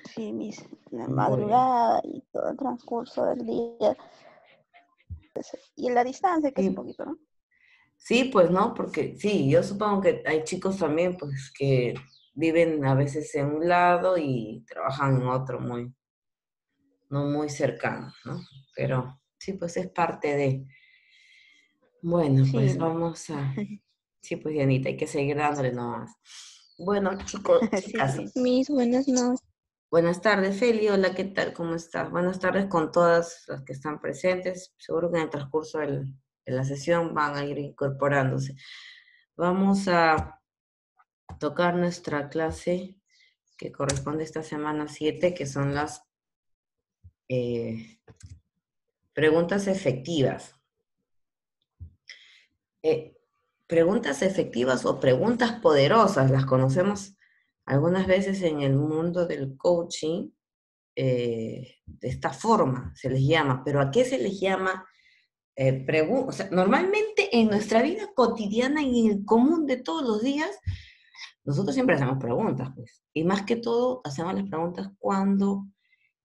Sí, la Bueno, madrugada y todo el transcurso del día. Y en la distancia, que es un sí, poquito, ¿no? sí, pues no, porque sí, yo supongo que hay chicos también, pues, que viven a veces en un lado y trabajan en otro no muy cercano, ¿no? Pero sí, pues es parte de. Bueno, pues Sí, vamos a. Sí, pues Dianita, hay que seguir dándole nomás. Bueno, chicos, sí, chicas, Miss. Miss, buenas noches. buenas tardes, Feli. Hola, ¿qué tal? ¿Cómo estás? Buenas tardes con todas las que están presentes. Seguro que en el transcurso de la sesión van a ir incorporándose. Vamos a tocar nuestra clase que corresponde a esta semana 7, que son las eh, preguntas efectivas. Eh, Preguntas efectivas o preguntas poderosas, las conocemos algunas veces en el mundo del coaching, de esta forma se les llama, pero ¿a qué se les llama? O sea, normalmente en nuestra vida cotidiana, en el común de todos los días, nosotros siempre hacemos preguntas, pues, y más que todo hacemos las preguntas cuando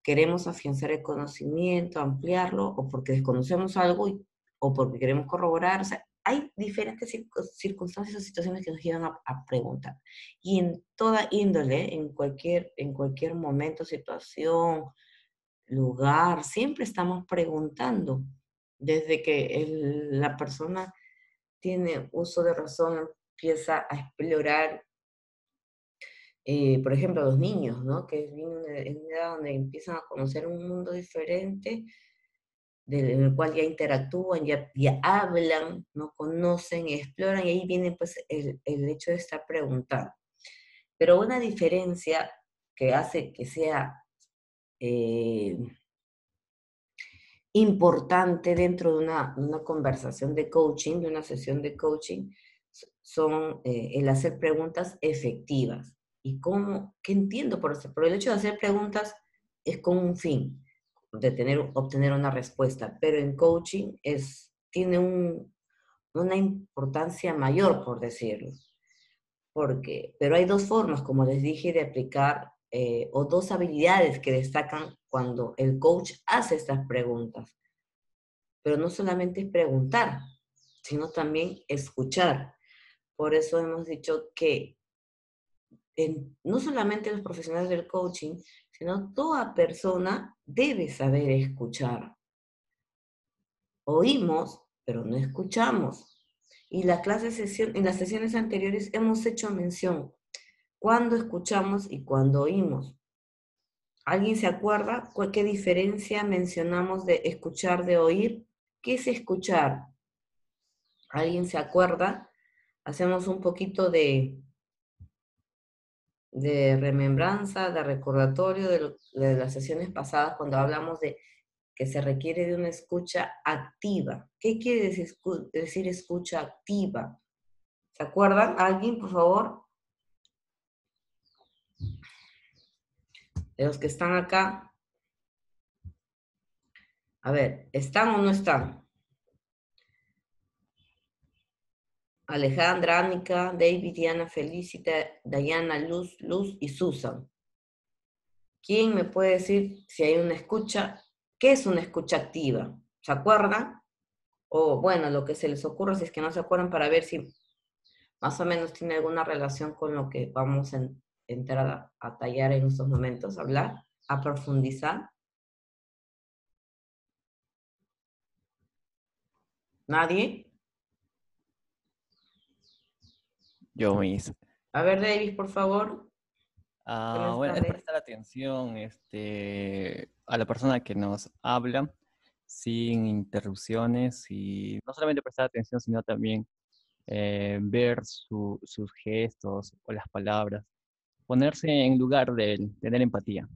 queremos afianzar el conocimiento, ampliarlo, o porque desconocemos algo o porque queremos corroborar. O sea, hay diferentes circunstancias o situaciones que nos llevan a preguntar. Y en toda índole, en cualquier momento, situación, lugar, siempre estamos preguntando. Desde que la persona tiene uso de razón, empieza a explorar, por ejemplo, los niños, ¿no? Que vienen en una edad donde empiezan a conocer un mundo diferente, en el cual ya interactúan, ya hablan, ¿no? Conocen, exploran, y ahí viene pues el hecho de estar preguntando. Pero una diferencia que hace que sea eh, importante dentro de una conversación de coaching, de una sesión de coaching, son el hacer preguntas efectivas. ¿Y cómo? ¿Qué entiendo por eso? Por el hecho de hacer preguntas es con un fin, de obtener una respuesta, pero en coaching tiene una importancia mayor, por decirlo. Pero hay dos formas, como les dije, de aplicar, o dos habilidades que destacan cuando el coach hace estas preguntas. Pero no solamente es preguntar, sino también escuchar. Por eso hemos dicho que no solamente los profesionales del coaching, sino toda persona debe saber escuchar. Oímos, pero no escuchamos. Y en las sesiones anteriores hemos hecho mención cuando escuchamos y cuando oímos. ¿Alguien se acuerda qué diferencia mencionamos de escuchar de oír? ¿Qué es escuchar? ¿Alguien se acuerda? Hacemos un poquito de remembranza, de recordatorio de las sesiones pasadas cuando hablamos de que se requiere de una escucha activa. ¿Qué quiere decir escucha activa? ¿Se acuerdan? ¿Alguien, por favor? De los que están acá. A ver, ¿están o no están? Alejandra, Annika, David, Diana, Felicita, Diana, Luz y Susan. ¿Quién me puede decir si hay una escucha? ¿Qué es una escucha activa? ¿Se acuerdan? O bueno, lo que se les ocurra, si es que no se acuerdan, para ver si más o menos tiene alguna relación con lo que vamos a entrar a tallar en estos momentos, hablar, a profundizar. ¿Nadie? Yo mis. A ver, David, por favor. Buenas Bueno, es tardes. prestar atención a la persona que nos habla sin interrupciones y no solamente prestar atención, sino también ver sus gestos o las palabras, ponerse en lugar de él, tener empatía.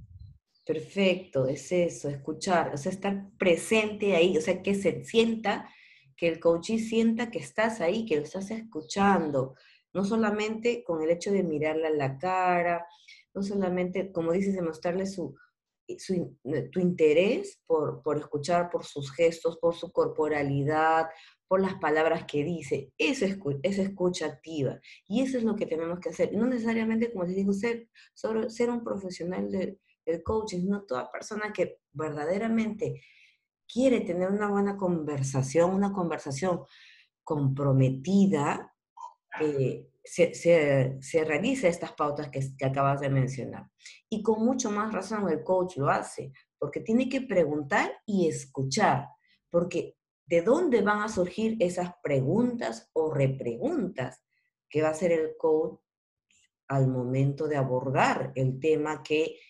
Perfecto, es eso, escuchar, o sea, estar presente ahí, o sea, que se sienta, que el coachee sienta que estás ahí, que lo estás escuchando, no solamente con el hecho de mirarle a la cara, no solamente, como dices, de mostrarle tu interés por escuchar, por sus gestos, por su corporalidad, por las palabras que dice, es escucha activa, y eso es lo que tenemos que hacer, y no necesariamente, como les digo, ser un profesional el coaching, sino toda persona que verdaderamente quiere tener una buena conversación, una conversación comprometida, se realiza estas pautas que acabas de mencionar. Y con mucho más razón el coach lo hace, porque tiene que preguntar y escuchar, porque ¿de dónde van a surgir esas preguntas o repreguntas que va a hacer el coach al momento de abordar el tema que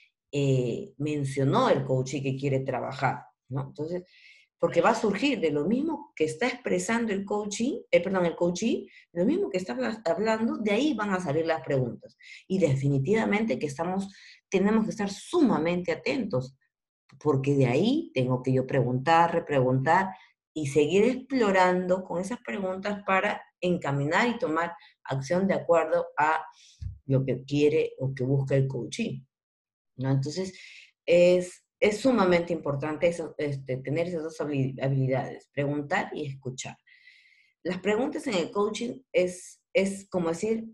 mencionó el coach y que quiere trabajar, ¿no? Entonces, porque va a surgir de lo mismo que está expresando el coaching, el coachee, lo mismo que está hablando, de ahí van a salir las preguntas. Y definitivamente que tenemos que estar sumamente atentos, porque de ahí tengo que yo preguntar, repreguntar y seguir explorando con esas preguntas para encaminar y tomar acción de acuerdo a lo que quiere o que busca el coaching, ¿no? Entonces, es sumamente importante tener esas dos habilidades, preguntar y escuchar. Las preguntas en el coaching es como decir,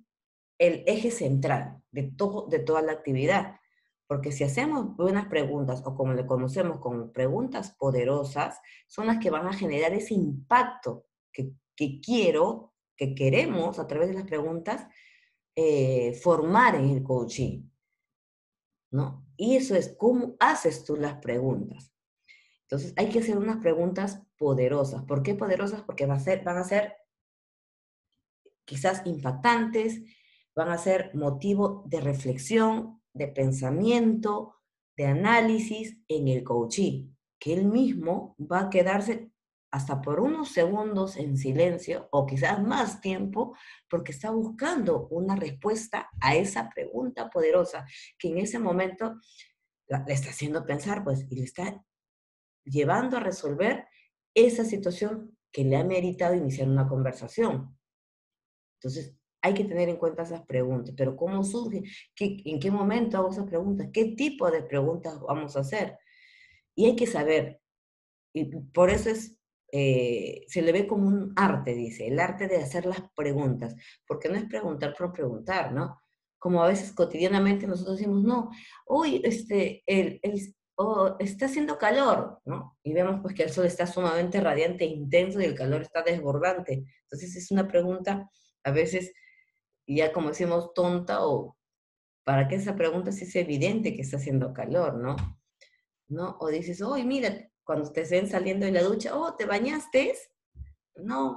el eje central de toda la actividad. Porque si hacemos buenas preguntas, o como le conocemos como preguntas poderosas, son las que van a generar ese impacto que queremos a través de las preguntas formar en el coaching, ¿no? Y eso es cómo haces tú las preguntas. Entonces hay que hacer unas preguntas poderosas. ¿Por qué poderosas? Porque van a ser quizás impactantes, van a ser motivo de reflexión, de pensamiento, de análisis en el coachee, que él mismo va a quedarse hasta por unos segundos en silencio o quizás más tiempo porque está buscando una respuesta a esa pregunta poderosa que en ese momento le está haciendo pensar, pues, y le está llevando a resolver esa situación que le ha meritado iniciar una conversación. Entonces, hay que tener en cuenta esas preguntas, pero ¿cómo surge? ¿En qué momento hago esas preguntas? ¿Qué tipo de preguntas vamos a hacer? Y hay que saber, y por eso se le ve como un arte, dice, el arte de hacer las preguntas, porque no es preguntar por preguntar, ¿no? Como a veces cotidianamente nosotros decimos, no, hoy está haciendo calor, ¿no? Y vemos pues que el sol está sumamente radiante e intenso y el calor está desbordante. Entonces es una pregunta a veces ya como decimos tonta o para que esa pregunta sí es evidente que está haciendo calor, ¿no? ¿No? O dices, oye, mira, cuando te ven saliendo de la ducha, oh, ¿te bañaste? No,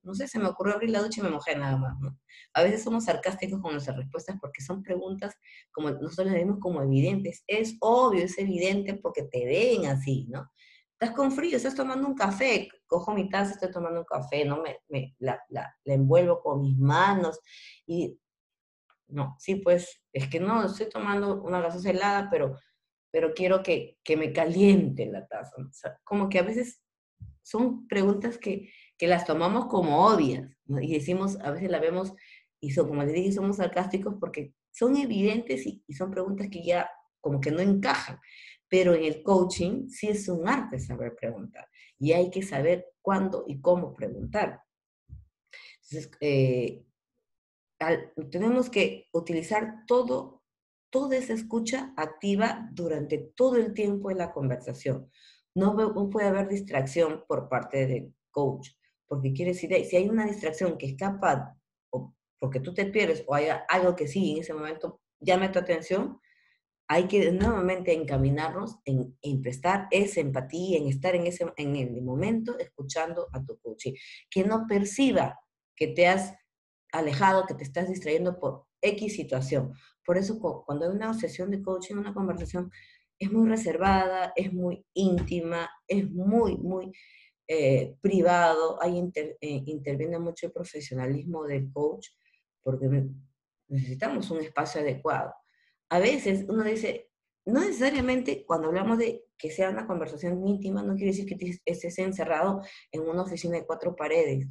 no sé, se me ocurrió abrir la ducha y me mojé nada más, ¿no? A veces somos sarcásticos con nuestras respuestas porque son preguntas como nosotros las vemos como evidentes. Es obvio, es evidente porque te ven así, ¿no? Estás con frío, estás tomando un café, cojo mi taza, estoy tomando un café, ¿no? La envuelvo con mis manos y, no, sí, pues, es que no, estoy tomando una gaseosa helada, pero quiero que me caliente la taza, ¿no? O sea, como que a veces son preguntas que las tomamos como obvias, ¿no? Y decimos, a veces la vemos, y como les dije, somos sarcásticos porque son evidentes y son preguntas que ya como que no encajan. Pero en el coaching sí es un arte saber preguntar. Y hay que saber cuándo y cómo preguntar. Entonces, tenemos que utilizar toda esa escucha activa durante todo el tiempo de la conversación. No puede haber distracción por parte del coach, porque quiere decir, si hay una distracción que escapa, o porque tú te pierdes, o hay algo que sí en ese momento llame tu atención, hay que nuevamente encaminarnos en prestar esa empatía, en estar en el momento escuchando a tu coach, que no perciba que te has alejado, que te estás distrayendo por X situación. Por eso cuando hay una sesión de coaching, una conversación, es muy reservada, es muy íntima, es muy privado, interviene mucho el profesionalismo del coach, porque necesitamos un espacio adecuado. A veces uno dice, no necesariamente cuando hablamos de que sea una conversación íntima, no quiere decir que estés encerrado en una oficina de 4 paredes,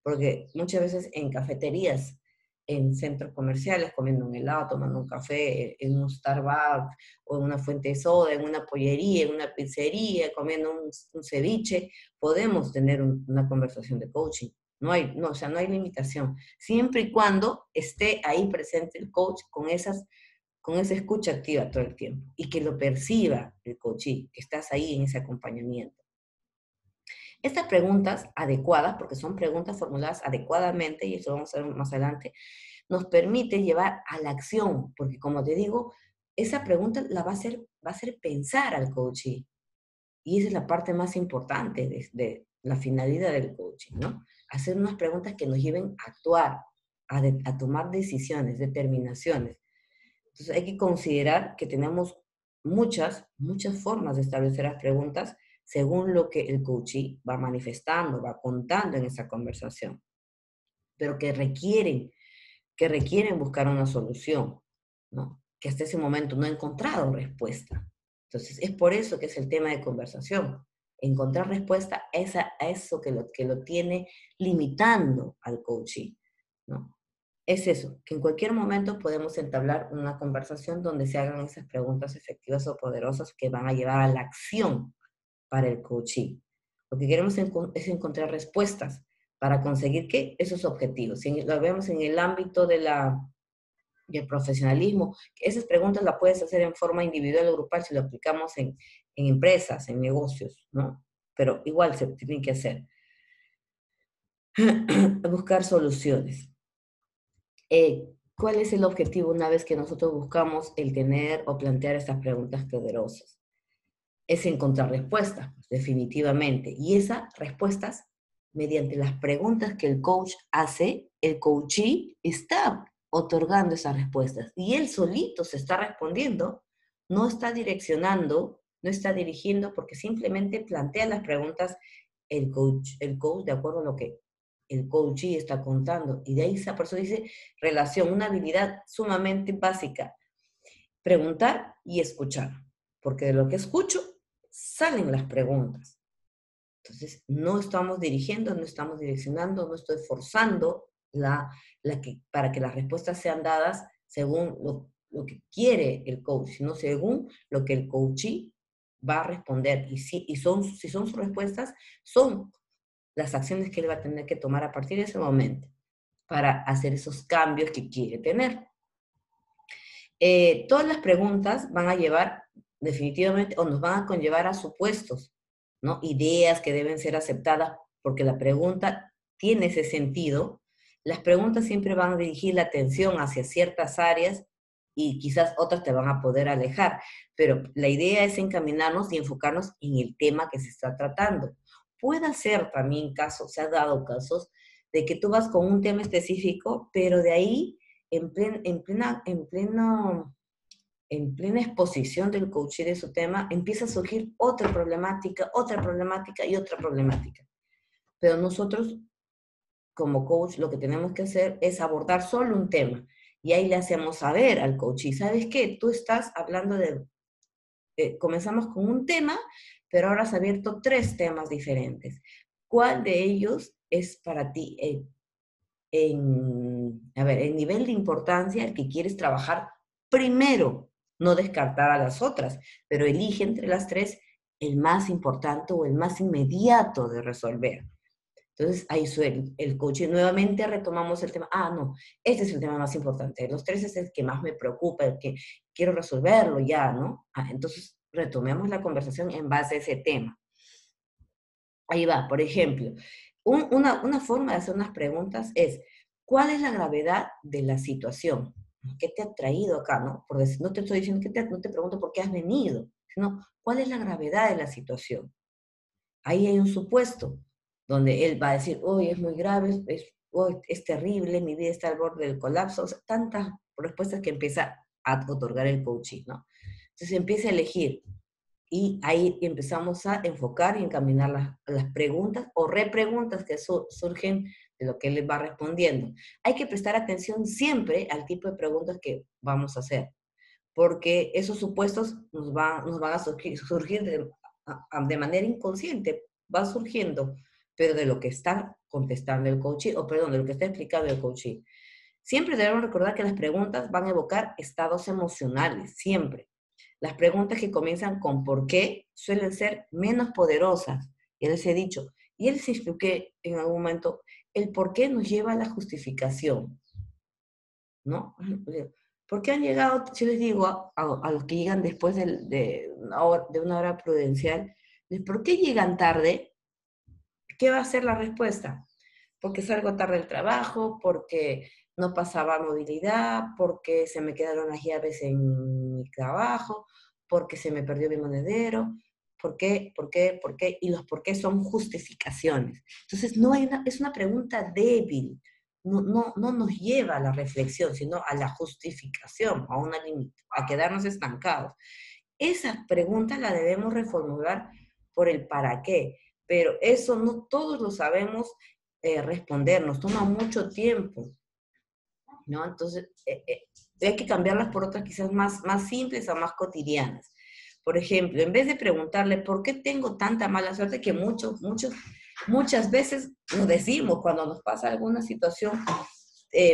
porque muchas veces en cafeterías, en centros comerciales, comiendo un helado, tomando un café, en un Starbucks, o en una fuente de soda, en una pollería, en una pizzería, comiendo un ceviche, podemos tener una conversación de coaching. O sea, no hay limitación. Siempre y cuando esté ahí presente el coach con esas con esa escucha activa todo el tiempo, y que lo perciba el coachee, que estás ahí en ese acompañamiento. Estas preguntas adecuadas, porque son preguntas formuladas adecuadamente, y eso vamos a ver más adelante, nos permite llevar a la acción, porque como te digo, esa pregunta la va a hacer pensar al coachee. Y esa es la parte más importante de la finalidad del coaching, ¿no? Hacer unas preguntas que nos lleven a actuar, a tomar decisiones, determinaciones. Entonces hay que considerar que tenemos muchas formas de establecer las preguntas según lo que el coachee va manifestando, va contando en esa conversación, pero que requieren buscar una solución, ¿no? Que hasta ese momento no he encontrado respuesta. Entonces, es por eso que es el tema de conversación. Encontrar respuesta a eso que lo tiene limitando al coaching, ¿no? Es eso, que en cualquier momento podemos entablar una conversación donde se hagan esas preguntas efectivas o poderosas que van a llevar a la acción para el coaching. Lo que queremos es encontrar respuestas para conseguir, ¿qué? Esos objetivos. Si lo vemos en el ámbito del profesionalismo, esas preguntas las puedes hacer en forma individual o grupal si lo aplicamos en empresas, en negocios, ¿no? Pero igual se tienen que hacer. Buscar soluciones. ¿Cuál es el objetivo una vez que nosotros buscamos el tener o plantear estas preguntas poderosas? Es encontrar respuestas, definitivamente. Y esas respuestas, mediante las preguntas que el coach hace, el coachee está otorgando esas respuestas. Y él solito se está respondiendo, no está direccionando, no está dirigiendo, porque simplemente plantea las preguntas el coach de acuerdo a lo que el coachee está contando. Y de ahí por eso dice relación, una habilidad sumamente básica. Preguntar y escuchar. Porque de lo que escucho, salen las preguntas. Entonces, no estamos dirigiendo, no estamos direccionando, no estoy forzando para que las respuestas sean dadas según lo que quiere el coach, sino según lo que el coachee va a responder. Y si son sus respuestas, son las acciones que él va a tener que tomar a partir de ese momento para hacer esos cambios que quiere tener. Todas las preguntas van a llevar definitivamente, o nos van a conllevar a supuestos, ¿no? Ideas que deben ser aceptadas, porque la pregunta tiene ese sentido. Las preguntas siempre van a dirigir la atención hacia ciertas áreas y quizás otras te van a poder alejar, pero la idea es encaminarnos y enfocarnos en el tema que se está tratando. Puede ser también se ha dado casos de que tú vas con un tema específico, pero de ahí en plena exposición del coaching de su tema, empieza a surgir otra problemática y otra problemática. Pero nosotros, como coach, lo que tenemos que hacer es abordar solo un tema. Y ahí le hacemos saber al coach, y ¿sabes qué? Tú estás hablando comenzamos con un tema, pero ahora has abierto 3 temas diferentes. ¿Cuál de ellos es para ti en nivel de importancia el que quieres trabajar primero? No descartar a las otras, pero elige entre las 3 el más importante o el más inmediato de resolver. Entonces, ahí el coaching. Nuevamente retomamos el tema. No, este es el tema más importante. De los 3 es el que más me preocupa, el que quiero resolverlo ya, ¿no? Entonces, retomemos la conversación en base a ese tema. Ahí va, por ejemplo, una forma de hacer unas preguntas es, ¿cuál es la gravedad de la situación? ¿Qué te ha traído acá, no? Por decir, no te estoy diciendo, no te pregunto por qué has venido, sino, ¿cuál es la gravedad de la situación? Ahí hay un supuesto, donde él va a decir, es muy grave, es terrible, mi vida está al borde del colapso, o sea, tantas respuestas que empieza a otorgar el coaching, ¿no? Entonces empieza a elegir, y ahí empezamos a enfocar y encaminar las preguntas o repreguntas que surgen de lo que él va respondiendo. Hay que prestar atención siempre al tipo de preguntas que vamos a hacer, porque esos supuestos nos van a surgir de manera inconsciente, va surgiendo, pero de lo que está contestando el coachee, de lo que está explicando el coachee. Siempre debemos recordar que las preguntas van a evocar estados emocionales, siempre. Las preguntas que comienzan con ¿por qué? Suelen ser menos poderosas. Ya les he dicho, y les expliqué en algún momento, el por qué nos lleva a la justificación, ¿no? ¿Por qué han llegado? Yo les digo a los que llegan después de una hora prudencial, ¿por qué llegan tarde? ¿Qué va a ser la respuesta? Porque salgo tarde del trabajo, porque no pasaba movilidad, porque se me quedaron las llaves en mi trabajo, porque se me perdió mi monedero. ¿Por qué? ¿Por qué? ¿Por qué? Y los por qué son justificaciones. Entonces, es una pregunta débil. No nos lleva a la reflexión, sino a la justificación, a quedarnos estancados. Esas preguntas las debemos reformular por el para qué, pero eso no todos lo sabemos responder, nos toma mucho tiempo, ¿no? Entonces, hay que cambiarlas por otras quizás más simples o más cotidianas. Por ejemplo, en vez de preguntarle por qué tengo tanta mala suerte, que muchas veces nos decimos cuando nos pasa alguna situación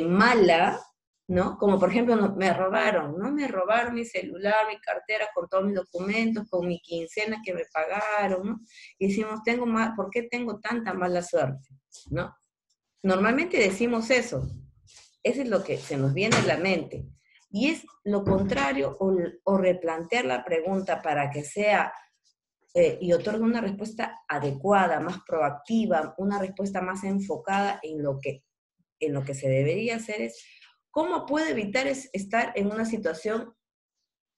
mala, ¿no? Como por ejemplo, me robaron, ¿no? Me robaron mi celular, mi cartera, con todos mis documentos, con mi quincena que me pagaron, ¿no? Y decimos, ¿por qué tengo tanta mala suerte? ¿No? Normalmente decimos eso. Eso es lo que se nos viene a la mente. Y es lo contrario, o replantear la pregunta para que sea y otorgue una respuesta adecuada, más proactiva, una respuesta más enfocada en lo que se debería hacer es, ¿cómo puedo evitar estar en una situación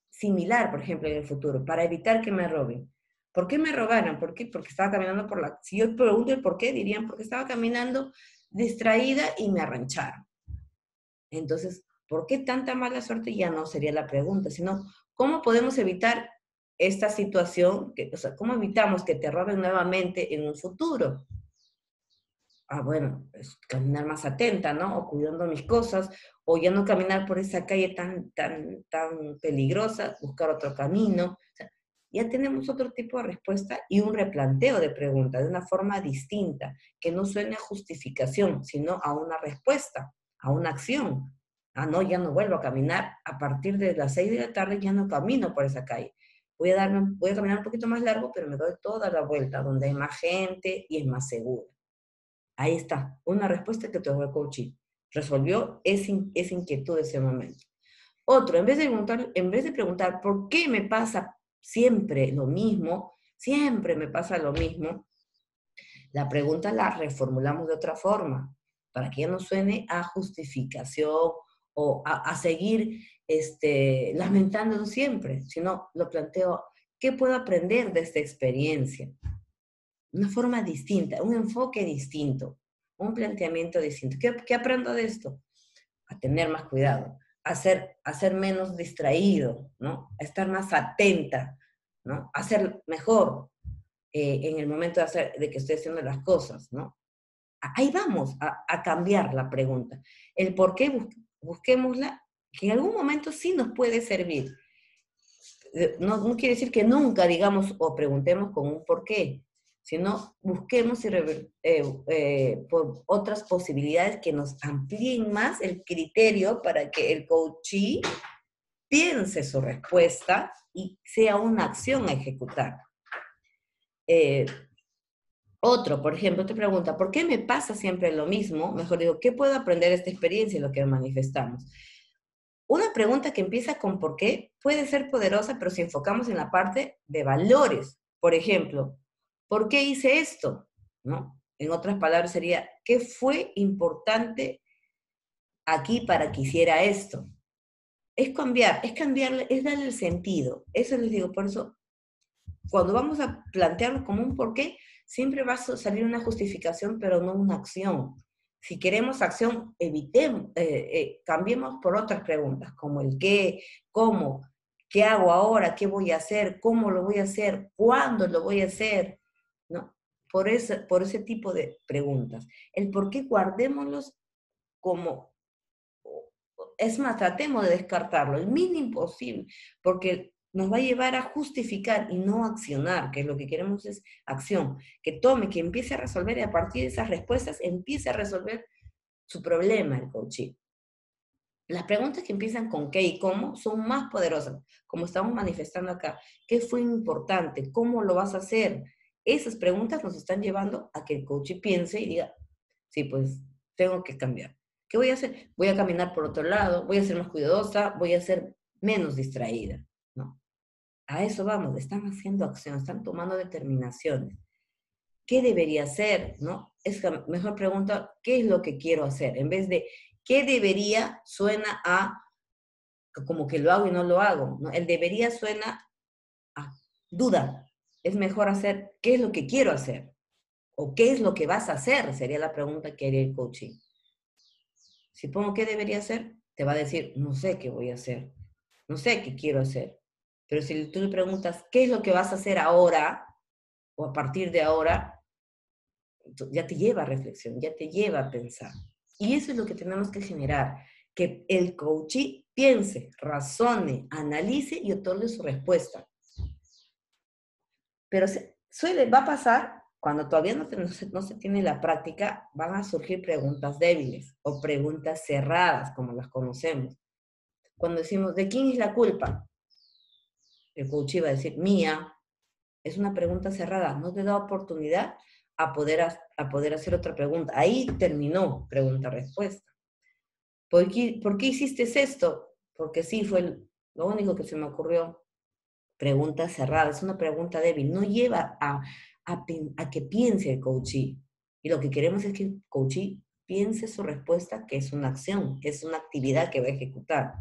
similar, por ejemplo, en el futuro, para evitar que me roben? ¿Por qué me robaron? ¿Por qué? Porque estaba caminando si yo pregunto el por qué, dirían, porque estaba caminando distraída y me arrancharon. Entonces, ¿por qué tanta mala suerte? Ya no sería la pregunta, sino, ¿cómo podemos evitar esta situación? O sea, ¿cómo evitamos que te roben nuevamente en un futuro? Bueno, caminar más atenta, ¿no? O cuidando mis cosas, o ya no caminar por esa calle tan peligrosa, buscar otro camino. O sea, ya tenemos otro tipo de respuesta y un replanteo de pregunta de una forma distinta, que no suene a justificación, sino a una respuesta, a una acción. No, ya no vuelvo a caminar, a partir de las 6 de la tarde ya no camino por esa calle. Voy a caminar un poquito más largo, pero me doy toda la vuelta, donde hay más gente y es más seguro. Ahí está, una respuesta que te dio el coaching. Resolvió esa inquietud de ese momento. Otro, en vez de preguntar por qué me pasa siempre lo mismo, la pregunta la reformulamos de otra forma, para que ya no suene a justificación o a seguir lamentándonos siempre, sino lo planteo, ¿qué puedo aprender de esta experiencia? Una forma distinta, un enfoque distinto, un planteamiento distinto. ¿Qué aprendo de esto? A tener más cuidado, a ser menos distraído, ¿no? A estar más atenta, ¿no? A ser mejor en el momento de que estoy haciendo las cosas, ¿no? Ahí vamos a cambiar la pregunta. El por qué busquémosla, que en algún momento sí nos puede servir. No quiere decir que nunca digamos o preguntemos con un por qué, sino busquemos por otras posibilidades que nos amplíen más el criterio para que el coachee piense su respuesta y sea una acción a ejecutar. Otro, por ejemplo, te pregunta, ¿por qué me pasa siempre lo mismo? Mejor digo, ¿qué puedo aprender de esta experiencia en lo que manifestamos? Una pregunta que empieza con ¿por qué? Puede ser poderosa, pero si enfocamos en la parte de valores. Por ejemplo, ¿por qué hice esto? ¿No? En otras palabras sería, ¿qué fue importante aquí para que hiciera esto? Es cambiarle, es darle el sentido. Eso les digo, por eso, cuando vamos a plantearlo como un por qué, siempre va a salir una justificación, pero no una acción. Si queremos acción, cambiemos por otras preguntas, como el qué, cómo, qué hago ahora, qué voy a hacer, cómo lo voy a hacer, cuándo lo voy a hacer, ¿no? Por ese tipo de preguntas. El por qué guardémoslos como, es más, tratemos de descartarlo, el mínimo posible, porque nos va a llevar a justificar y no accionar, que lo que queremos es acción, que empiece a resolver y a partir de esas respuestas empiece a resolver su problema el coaching. Las preguntas que empiezan con qué y cómo son más poderosas, como estamos manifestando acá. ¿Qué fue importante? ¿Cómo lo vas a hacer? Esas preguntas nos están llevando a que el coach piense y diga, sí, pues tengo que cambiar. ¿Qué voy a hacer? Voy a caminar por otro lado, voy a ser más cuidadosa, voy a ser menos distraída, ¿no? A eso vamos, están haciendo acción, están tomando determinaciones. ¿Qué debería hacer? ¿No? Es la mejor pregunta, ¿qué es lo que quiero hacer? En vez de, ¿qué debería? Suena a como que lo hago y no lo hago, ¿no? El debería suena a duda. Es mejor hacer, ¿qué es lo que quiero hacer? ¿O qué es lo que vas a hacer? Sería la pregunta que haría el coaching. Si pongo qué debería hacer, te va a decir, no sé qué voy a hacer, no sé qué quiero hacer. Pero si tú le preguntas, ¿qué es lo que vas a hacer ahora? O a partir de ahora, ya te lleva a reflexión, ya te lleva a pensar. Y eso es lo que tenemos que generar, que el coachee piense, razone, analice y otorgue su respuesta. Pero va a pasar, cuando todavía no se tiene la práctica, van a surgir preguntas débiles o preguntas cerradas, como las conocemos. Cuando decimos, ¿de quién es la culpa? El coach iba a decir, mía. Es una pregunta cerrada, no te da oportunidad a poder hacer otra pregunta. Ahí terminó pregunta-respuesta. ¿Por qué hiciste esto? Porque sí, fue lo único que se me ocurrió. Pregunta cerrada, es una pregunta débil, no lleva a que piense el coachee. Y lo que queremos es que el coachee piense su respuesta, que es una acción, que es una actividad que va a ejecutar.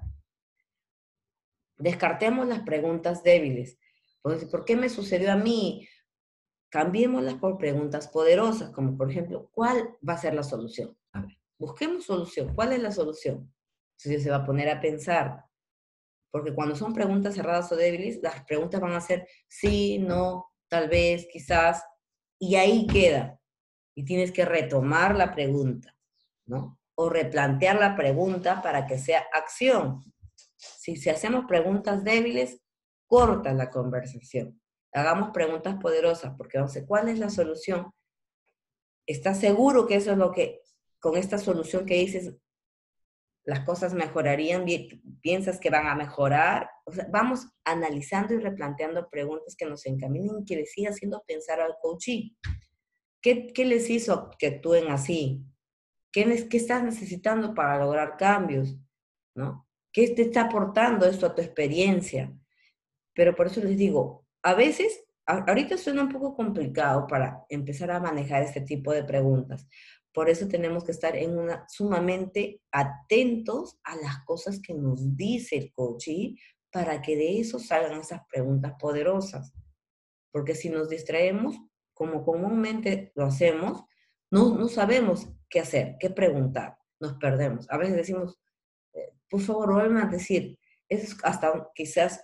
Descartemos las preguntas débiles. ¿Por qué me sucedió a mí? Cambiémoslas por preguntas poderosas, como por ejemplo, ¿cuál va a ser la solución? A ver, busquemos solución. ¿Cuál es la solución? Entonces se va a poner a pensar. Porque cuando son preguntas cerradas o débiles, las preguntas van a ser sí, no, tal vez, quizás, y ahí queda. Y tienes que retomar la pregunta, ¿no? O replantear la pregunta para que sea acción. Si hacemos preguntas débiles, corta la conversación. Hagamos preguntas poderosas, porque vamos a decir, ¿cuál es la solución? ¿Estás seguro que eso es lo que, con esta solución que dices, las cosas mejorarían? ¿Piensas que van a mejorar? O sea, vamos analizando y replanteando preguntas que nos encaminen y que les siga haciendo pensar al coachee. ¿Qué les hizo que actúen así? ¿Qué estás necesitando para lograr cambios? ¿No? ¿Qué te está aportando esto a tu experiencia? Pero por eso les digo, a veces, ahorita suena un poco complicado para empezar a manejar este tipo de preguntas. Por eso tenemos que estar sumamente atentos a las cosas que nos dice el coachee para que de eso salgan esas preguntas poderosas. Porque si nos distraemos, como comúnmente lo hacemos, no sabemos qué hacer, qué preguntar, nos perdemos. A veces decimos, por favor, vuelvan a decir, eso es hasta quizás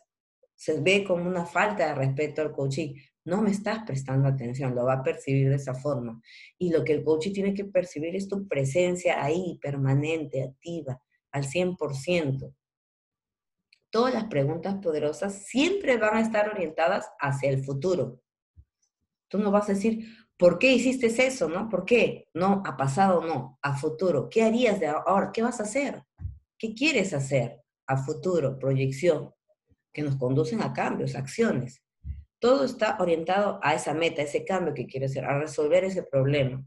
se ve como una falta de respeto al coachee. No me estás prestando atención, lo va a percibir de esa forma. Y lo que el coachee tiene que percibir es tu presencia ahí, permanente, activa, al 100%. Todas las preguntas poderosas siempre van a estar orientadas hacia el futuro. Tú no vas a decir, ¿por qué hiciste eso? ¿No? ¿Por qué? No, a pasado no, a futuro. ¿Qué harías de ahora? ¿Qué vas a hacer? ¿Qué quieres hacer? A futuro, proyección, que nos conducen a cambios, acciones. Todo está orientado a esa meta, a ese cambio que quieres hacer, a resolver ese problema.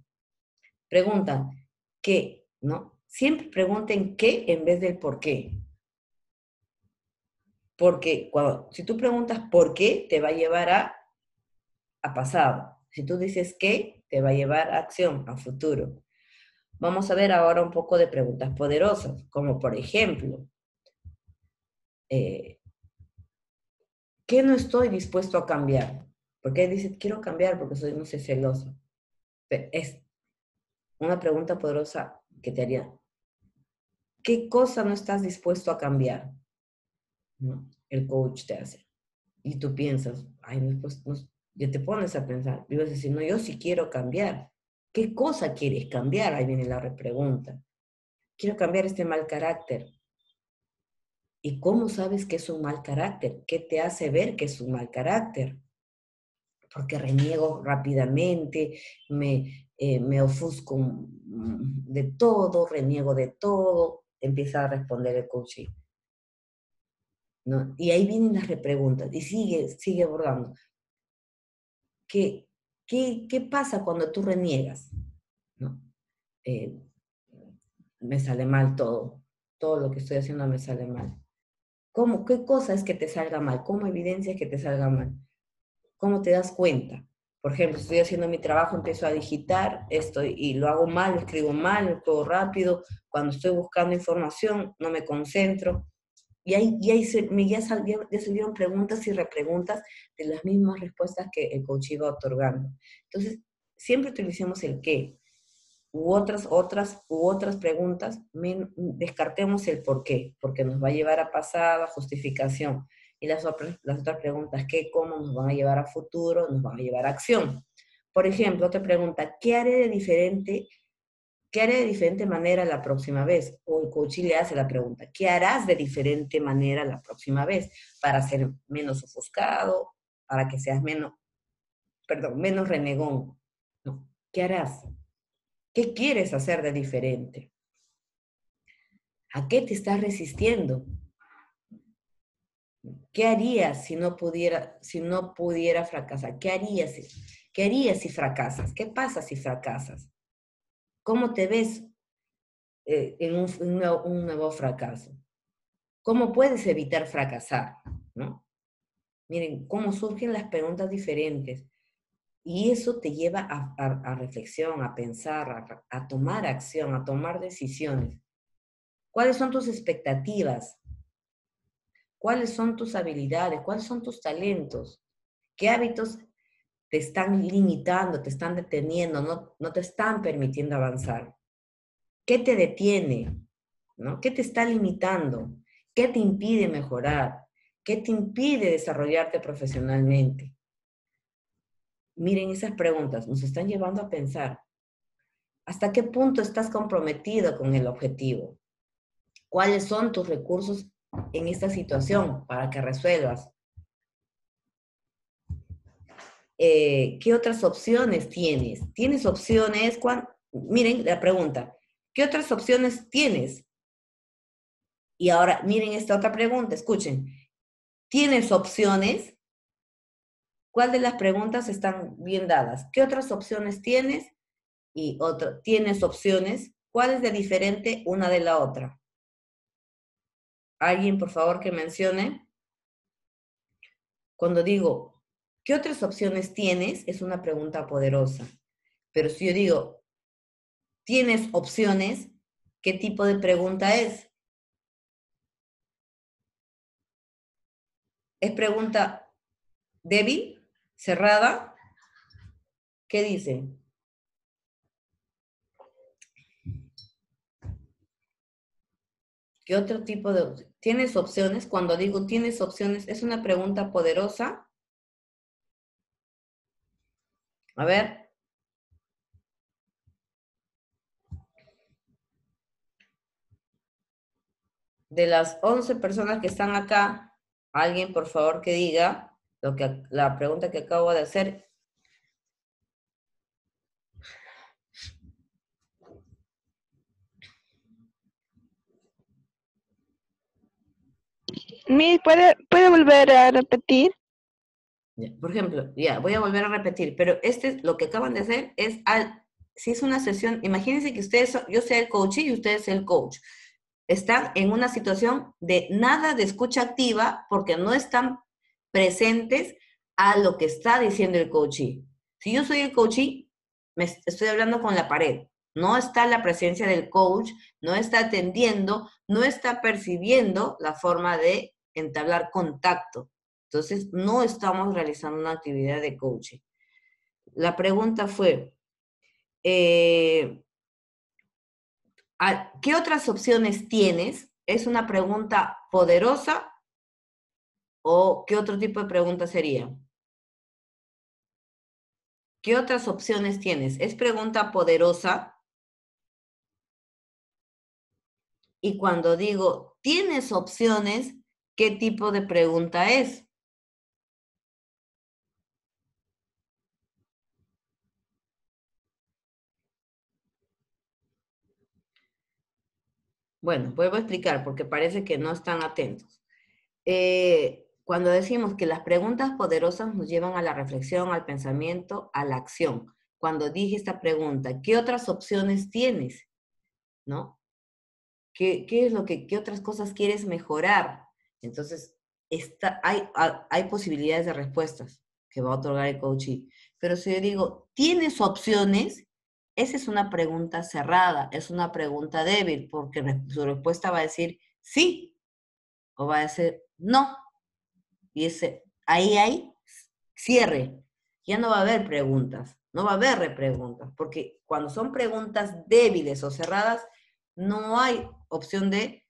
Preguntan, ¿qué? ¿No? Siempre pregunten qué en vez del por qué. Porque si tú preguntas por qué, te va a llevar a pasado. Si tú dices qué, te va a llevar a acción, a futuro. Vamos a ver ahora un poco de preguntas poderosas, como por ejemplo, ¿qué no estoy dispuesto a cambiar? Porque dice, quiero cambiar porque soy, no sé, celoso. Es una pregunta poderosa que te haría. ¿Qué cosa no estás dispuesto a cambiar? ¿No? El coach te hace. Y tú piensas, ay, ya te pones a pensar. Y vas a decir, no, yo sí quiero cambiar. ¿Qué cosa quieres cambiar? Ahí viene la repregunta. Quiero cambiar este mal carácter. ¿Y cómo sabes que es un mal carácter? ¿Qué te hace ver que es un mal carácter? Porque reniego rápidamente, me ofusco de todo, reniego de todo, empieza a responder el coaching, ¿no? Y ahí vienen las repreguntas y sigue abordando. ¿Qué pasa cuando tú reniegas? ¿No? me sale mal todo. Todo lo que estoy haciendo me sale mal. ¿Cómo? ¿Qué cosa es que te salga mal? ¿Cómo evidencias que te salga mal? ¿Cómo te das cuenta? Por ejemplo, estoy haciendo mi trabajo, empiezo a digitar esto y lo hago mal, lo escribo mal, lo escribo rápido. Cuando estoy buscando información, no me concentro. Y ahí ya salieron preguntas y repreguntas de las mismas respuestas que el coach iba otorgando. Entonces, siempre utilicemos el qué. U otras preguntas, descartemos el por qué, porque nos va a llevar a pasado, a justificación. Y las otras preguntas, qué, cómo, nos van a llevar a futuro, nos van a llevar a acción. Por ejemplo, otra pregunta, ¿qué haré de diferente manera la próxima vez? O el coach le hace la pregunta, ¿qué harás de diferente manera la próxima vez? Para ser menos ofuscado, para que seas menos renegón. ¿No? ¿Qué harás? ¿Qué quieres hacer de diferente? ¿A qué te estás resistiendo? ¿Qué harías si no pudiera fracasar? ¿Qué harías si fracasas? ¿Qué pasa si fracasas? ¿Cómo te ves en un nuevo fracaso? ¿Cómo puedes evitar fracasar? ¿No? Miren, cómo surgen las preguntas diferentes. Y eso te lleva a reflexión, a pensar, a tomar acción, a tomar decisiones. ¿Cuáles son tus expectativas? ¿Cuáles son tus habilidades? ¿Cuáles son tus talentos? ¿Qué hábitos te están limitando, te están deteniendo, no te están permitiendo avanzar? ¿Qué te detiene? ¿No? ¿Qué te está limitando? ¿Qué te impide mejorar? ¿Qué te impide desarrollarte profesionalmente? Miren, esas preguntas nos están llevando a pensar. ¿Hasta qué punto estás comprometido con el objetivo? ¿Cuáles son tus recursos en esta situación para que resuelvas? ¿Qué otras opciones tienes? ¿Tienes opciones? Miren la pregunta. ¿Qué otras opciones tienes? Y ahora, miren esta otra pregunta, escuchen. ¿Tienes opciones? ¿Cuál de las preguntas están bien dadas? ¿Qué otras opciones tienes? Y otra, ¿tienes opciones? ¿Cuál es de diferente una de la otra? ¿Alguien, por favor, que mencione? Cuando digo, ¿qué otras opciones tienes? Es una pregunta poderosa. Pero si yo digo, ¿tienes opciones? ¿Qué tipo de pregunta es? ¿Es pregunta débil? ¿Cerrada? ¿Qué dicen? ¿Qué otro tipo de... ¿Tienes opciones? Cuando digo tienes opciones, ¿es una pregunta poderosa? A ver. De las 11 personas que están acá, alguien por favor que diga la pregunta que acabo de hacer. ¿Puede volver a repetir? Por ejemplo, ya, voy a volver a repetir, pero lo que acaban de hacer es, si es una sesión, imagínense que yo sea el coach y ustedes el coach. Están en una situación de nada de escucha activa porque no están presentes a lo que está diciendo el coachee. Si yo soy el coachee, me estoy hablando con la pared. No está la presencia del coach, no está atendiendo, no está percibiendo la forma de entablar contacto. Entonces, no estamos realizando una actividad de coaching. La pregunta fue, ¿qué otras opciones tienes? ¿Es una pregunta poderosa o qué otro tipo de pregunta sería? ¿Qué otras opciones tienes? ¿Es pregunta poderosa? Y cuando digo, ¿tienes opciones? ¿Qué tipo de pregunta es? Bueno, vuelvo a explicar porque parece que no están atentos. Cuando decimos que las preguntas poderosas nos llevan a la reflexión, al pensamiento, a la acción. Cuando dije esta pregunta, ¿qué otras opciones tienes? ¿No? ¿Qué es lo qué otras cosas quieres mejorar? Entonces, hay posibilidades de respuestas que va a otorgar el coachee. Pero si yo digo, ¿tienes opciones? Esa es una pregunta cerrada, es una pregunta débil, porque su respuesta va a decir sí o va a decir no. Y ahí hay cierre. Ya no va a haber preguntas, no va a haber repreguntas, porque cuando son preguntas débiles o cerradas, no hay opción de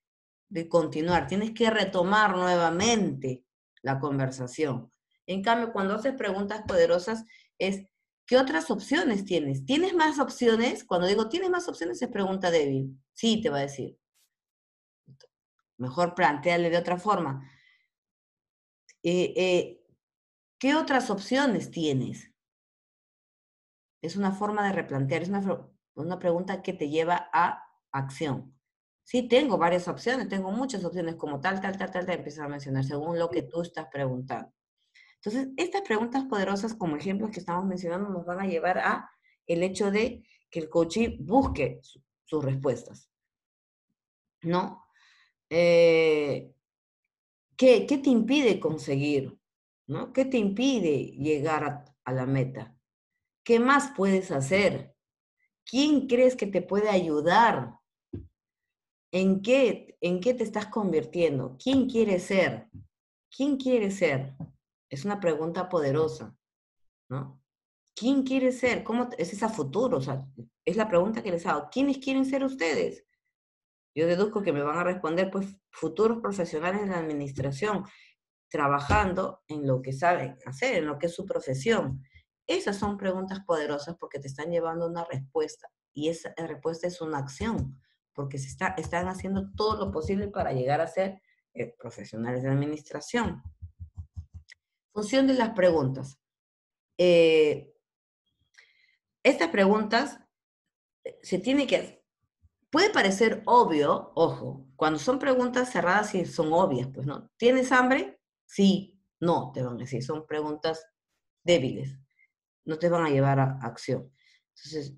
continuar. Tienes que retomar nuevamente la conversación. En cambio, cuando haces preguntas poderosas, ¿qué otras opciones tienes? ¿Tienes más opciones? Cuando digo, ¿tienes más opciones? Es pregunta débil. Sí, te va a decir. Mejor plantearle de otra forma. ¿Qué otras opciones tienes? Es una forma de replantear, es una pregunta que te lleva a acción. Sí, tengo varias opciones, tengo muchas opciones, como tal, empiezas a mencionar según lo que tú estás preguntando. Entonces, estas preguntas poderosas, como ejemplos que estamos mencionando, nos van a llevar a el hecho de que el coachee busque sus respuestas, ¿no? ¿Qué te impide conseguir? ¿No? ¿Qué te impide llegar a la meta? ¿Qué más puedes hacer? ¿Quién crees que te puede ayudar? ¿En qué te estás convirtiendo? ¿Quién quieres ser? ¿Quién quieres ser? Es una pregunta poderosa, ¿no? ¿Quién quiere ser? ¿Cómo es a futuro? O sea, es la pregunta que les hago. ¿Quiénes quieren ser ustedes? Yo deduzco que me van a responder, pues, futuros profesionales de la administración, trabajando en lo que saben hacer, en lo que es su profesión. Esas son preguntas poderosas porque te están llevando a una respuesta. Y esa respuesta es una acción, porque están haciendo todo lo posible para llegar a ser profesionales de la administración. Función de las preguntas. Estas preguntas se tiene que... Puede parecer obvio, ojo, cuando son preguntas cerradas sí son obvias, pues no. ¿Tienes hambre? Sí, no, te van a decir. Son preguntas débiles, no te van a llevar a acción. Entonces,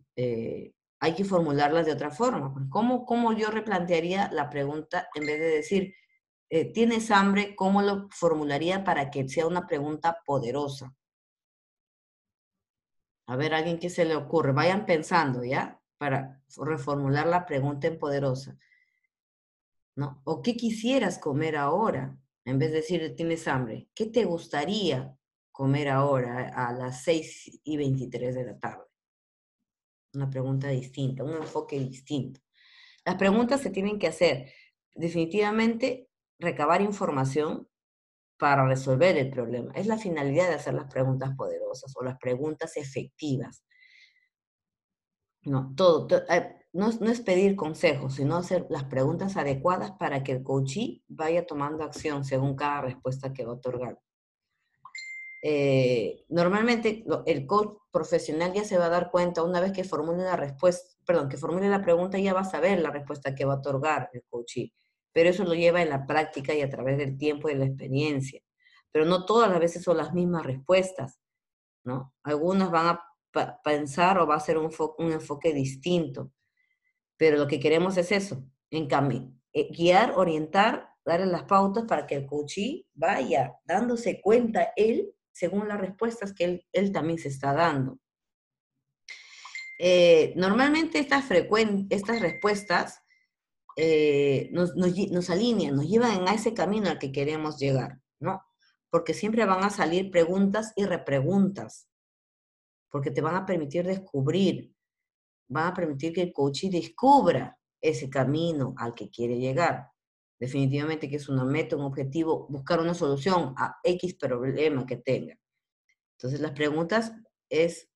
hay que formularlas de otra forma. Pues, ¿cómo yo replantearía la pregunta en vez de decir, ¿tienes hambre? ¿Cómo lo formularía para que sea una pregunta poderosa? A ver, alguien que se le ocurre. Vayan pensando, ¿ya? Para reformular la pregunta en poderosa, ¿no? ¿O qué quisieras comer ahora? En vez de decir, ¿tienes hambre? ¿Qué te gustaría comer ahora a las 6:23 de la tarde? Una pregunta distinta, un enfoque distinto. Las preguntas se tienen que hacer. Definitivamente, recabar información para resolver el problema. Es la finalidad de hacer las preguntas poderosas o las preguntas efectivas. No, no es pedir consejos, sino hacer las preguntas adecuadas para que el coachee vaya tomando acción según cada respuesta que va a otorgar. Normalmente el coach profesional ya se va a dar cuenta una vez que formule la respuesta, perdón, que formule la pregunta, ya va a saber la respuesta que va a otorgar el coachee. Pero eso lo lleva en la práctica y a través del tiempo y de la experiencia. Pero no todas las veces son las mismas respuestas, ¿no? Algunas van a pensar o va a ser un enfoque distinto. Pero lo que queremos es eso, guiar, orientar, darle las pautas para que el coachee vaya dándose cuenta él, según las respuestas que él también se está dando. Normalmente estas respuestas nos alinean, nos llevan a ese camino al que queremos llegar, ¿no? Porque siempre van a salir preguntas y repreguntas, porque te van a permitir descubrir, van a permitir que el coachee descubra ese camino al que quiere llegar. Definitivamente que es una meta, un objetivo, buscar una solución a X problema que tenga. Entonces las preguntas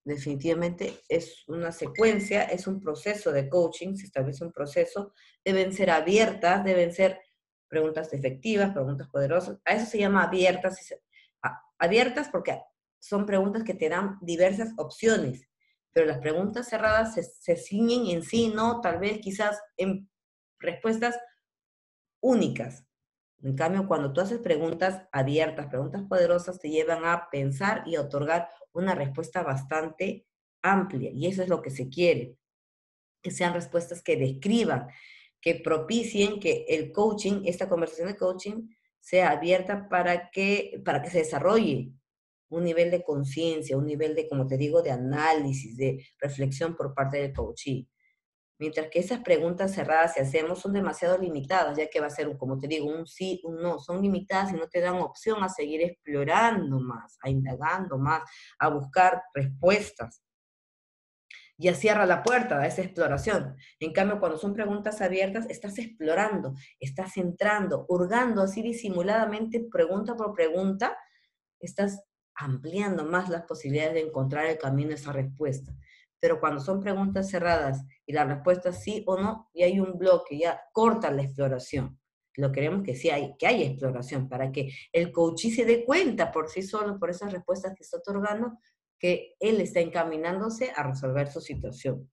definitivamente es una secuencia, es un proceso de coaching, se establece un proceso, deben ser abiertas, deben ser preguntas efectivas, preguntas poderosas, a eso se llama abiertas, abiertas porque son preguntas que te dan diversas opciones, pero las preguntas cerradas se ciñen en sí, no, tal vez quizás en respuestas únicas. En cambio, cuando tú haces preguntas abiertas, preguntas poderosas, te llevan a pensar y a otorgar una respuesta bastante amplia. Y eso es lo que se quiere, que sean respuestas que describan que propicien que el coaching, esta conversación de coaching, sea abierta para que se desarrolle un nivel de conciencia, un nivel de, como te digo, de análisis, de reflexión por parte del coachee. Mientras que esas preguntas cerradas que hacemos son demasiado limitadas, ya que va a ser, como te digo, un sí, un no. Son limitadas y no te dan opción a seguir explorando más, a indagando más, a buscar respuestas. Ya cierra la puerta a esa exploración. En cambio, cuando son preguntas abiertas, estás explorando, estás entrando, hurgando así disimuladamente, pregunta por pregunta, estás ampliando más las posibilidades de encontrar el camino a esa respuesta. Pero cuando son preguntas cerradas y la respuesta es sí o no, y hay un bloque, ya corta la exploración. Lo queremos que sí que haya exploración, para que el coachee se dé cuenta por sí solo, por esas respuestas que está otorgando, que él está encaminándose a resolver su situación.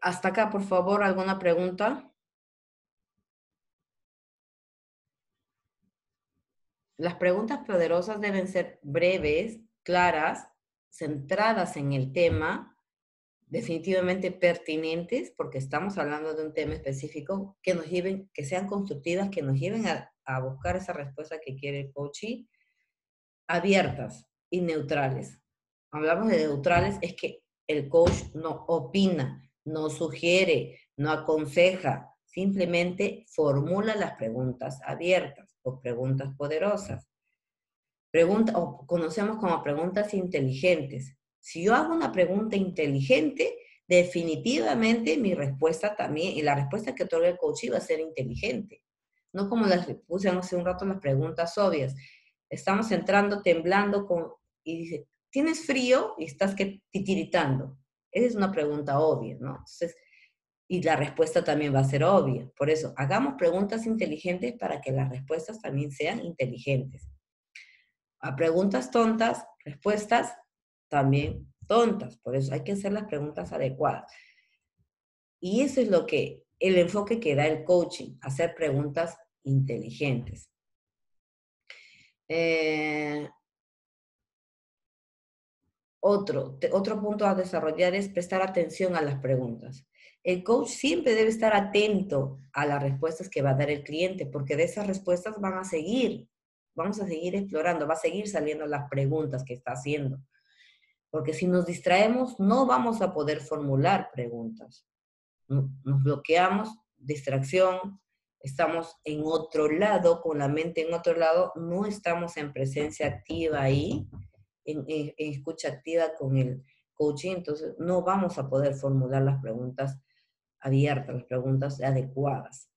Hasta acá, por favor, ¿alguna pregunta? Las preguntas poderosas deben ser breves, claras, centradas en el tema, definitivamente pertinentes, porque estamos hablando de un tema específico, que nos lleven, que sean constructivas, que nos lleven a buscar esa respuesta que quiere el coachee, abiertas y neutrales. Hablamos de neutrales, es que el coach no opina, no sugiere, no aconseja, simplemente formula las preguntas abiertas o preguntas poderosas. O conocemos como preguntas inteligentes. Si yo hago una pregunta inteligente, definitivamente mi respuesta también, y la respuesta que otorga el coach va a ser inteligente. No como las puse hace un rato las preguntas obvias. Estamos entrando temblando y dice, ¿tienes frío? Y estás titiritando. Esa es una pregunta obvia, ¿no? Entonces, y la respuesta también va a ser obvia. Por eso, hagamos preguntas inteligentes para que las respuestas también sean inteligentes. A preguntas tontas, respuestas también tontas. Por eso hay que hacer las preguntas adecuadas. Y eso es el enfoque que da el coaching, hacer preguntas inteligentes. Otro punto a desarrollar es prestar atención a las preguntas. El coach siempre debe estar atento a las respuestas que va a dar el cliente, porque de esas respuestas vamos a seguir explorando, va a seguir saliendo las preguntas que está haciendo. Porque si nos distraemos, no vamos a poder formular preguntas. Nos bloqueamos, distracción, estamos en otro lado, con la mente en otro lado, no estamos en presencia activa ahí, en escucha activa con el coaching, entonces no vamos a poder formular las preguntas abiertas, las preguntas adecuadas.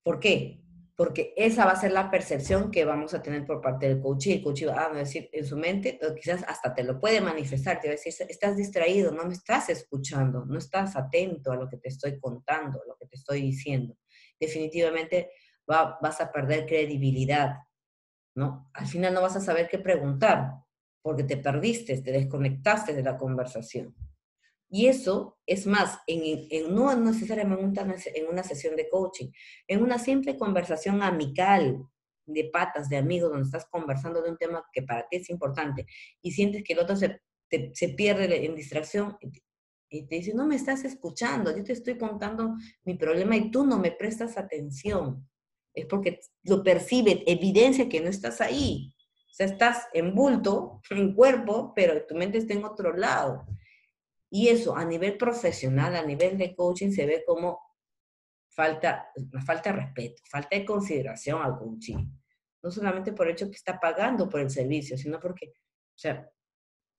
¿Por qué? Porque esa va a ser la percepción que vamos a tener por parte del coach. El coach va a decir en su mente, o quizás hasta te lo puede manifestar, te va a decir, estás distraído, no me estás escuchando, no estás atento a lo que te estoy contando, a lo que te estoy diciendo. Definitivamente vas a perder credibilidad, ¿no? Al final no vas a saber qué preguntar, porque te perdiste, te desconectaste de la conversación. Y eso es más, no necesariamente en una sesión de coaching, en una simple conversación amical, de patas, de amigos, donde estás conversando de un tema que para ti es importante y sientes que el otro se pierde en distracción y te dice, no me estás escuchando, yo te estoy contando mi problema y tú no me prestas atención. Es porque lo percibe, evidencia que no estás ahí. O sea, estás en bulto, en cuerpo, pero tu mente está en otro lado. Y eso a nivel profesional, a nivel de coaching, se ve como una falta de respeto, falta de consideración al coaching. No solamente por el hecho que está pagando por el servicio, sino porque, o sea,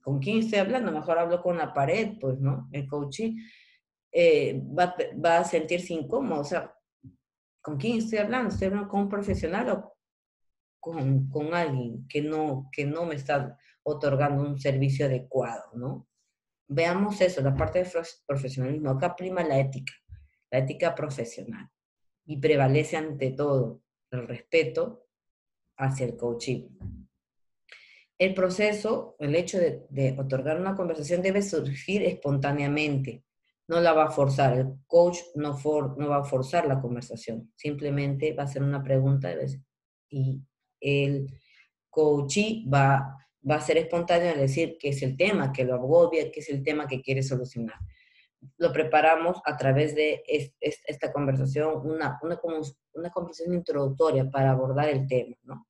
¿con quién estoy hablando? Mejor hablo con la pared, pues, ¿no? El coaching va a sentirse incómodo, o sea, ¿con quién estoy hablando? ¿Estoy hablando con un profesional o con alguien que no me está otorgando un servicio adecuado, ¿no? Veamos eso, la parte de profesionalismo. Acá prima la ética profesional. Y prevalece ante todo el respeto hacia el coaching. El proceso, el hecho de otorgar una conversación debe surgir espontáneamente. No la va a forzar. El coach no va a forzar la conversación. Simplemente va a hacer una pregunta y el coachee va va a ser espontáneo al decir qué es el tema que lo agobia, qué es el tema que quiere solucionar. Lo preparamos a través de esta conversación, una conversación introductoria para abordar el tema, ¿no?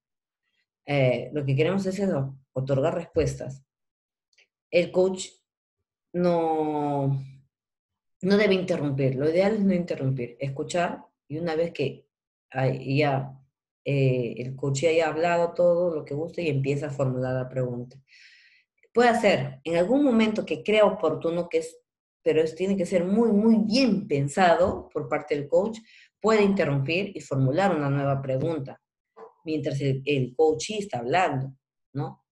Lo que queremos es eso, otorgar respuestas. El coach no, no debe interrumpir, lo ideal es no interrumpir, escuchar, y una vez que ya el coach haya hablado todo lo que guste y empieza a formular la pregunta. Puede hacer en algún momento que crea oportuno, pero tiene que ser muy, muy bien pensado por parte del coach, puede interrumpir y formular una nueva pregunta mientras el coachee está hablando, ¿no?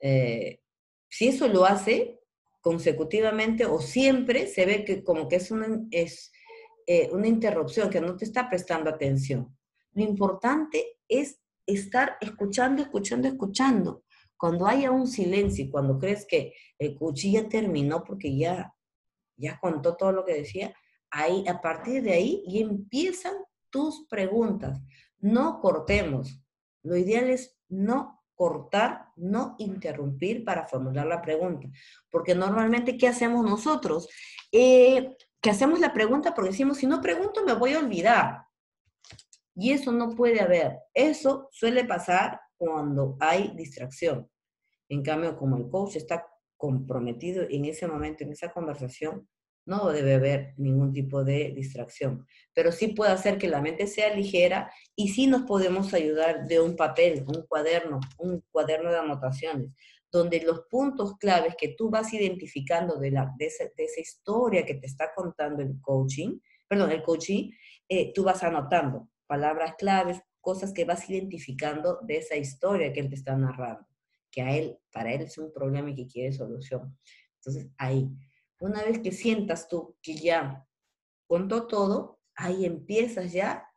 Si eso lo hace consecutivamente o siempre, se ve que como que es una interrupción, que no te está prestando atención. Lo importante es estar escuchando, escuchando, escuchando. Cuando haya un silencio y cuando crees que el coach ya terminó porque ya contó todo lo que decía, ahí, a partir de ahí y empiezan tus preguntas. No cortemos. Lo ideal es no cortar, no interrumpir para formular la pregunta. Porque normalmente, ¿qué hacemos nosotros? Que hacemos la pregunta porque decimos, si no pregunto me voy a olvidar. Y eso no puede haber. Eso suele pasar cuando hay distracción. En cambio, como el coach está comprometido en ese momento, en esa conversación, no debe haber ningún tipo de distracción. Pero sí puede hacer que la mente sea ligera y sí nos podemos ayudar de un papel, un cuaderno de anotaciones, donde los puntos claves que tú vas identificando de esa historia que te está contando el coaching, el coaching, tú vas anotando palabras claves, cosas que vas identificando de esa historia que él te está narrando, que para él es un problema y que quiere solución. Entonces, ahí, una vez que sientas tú que ya contó todo, ahí empiezas ya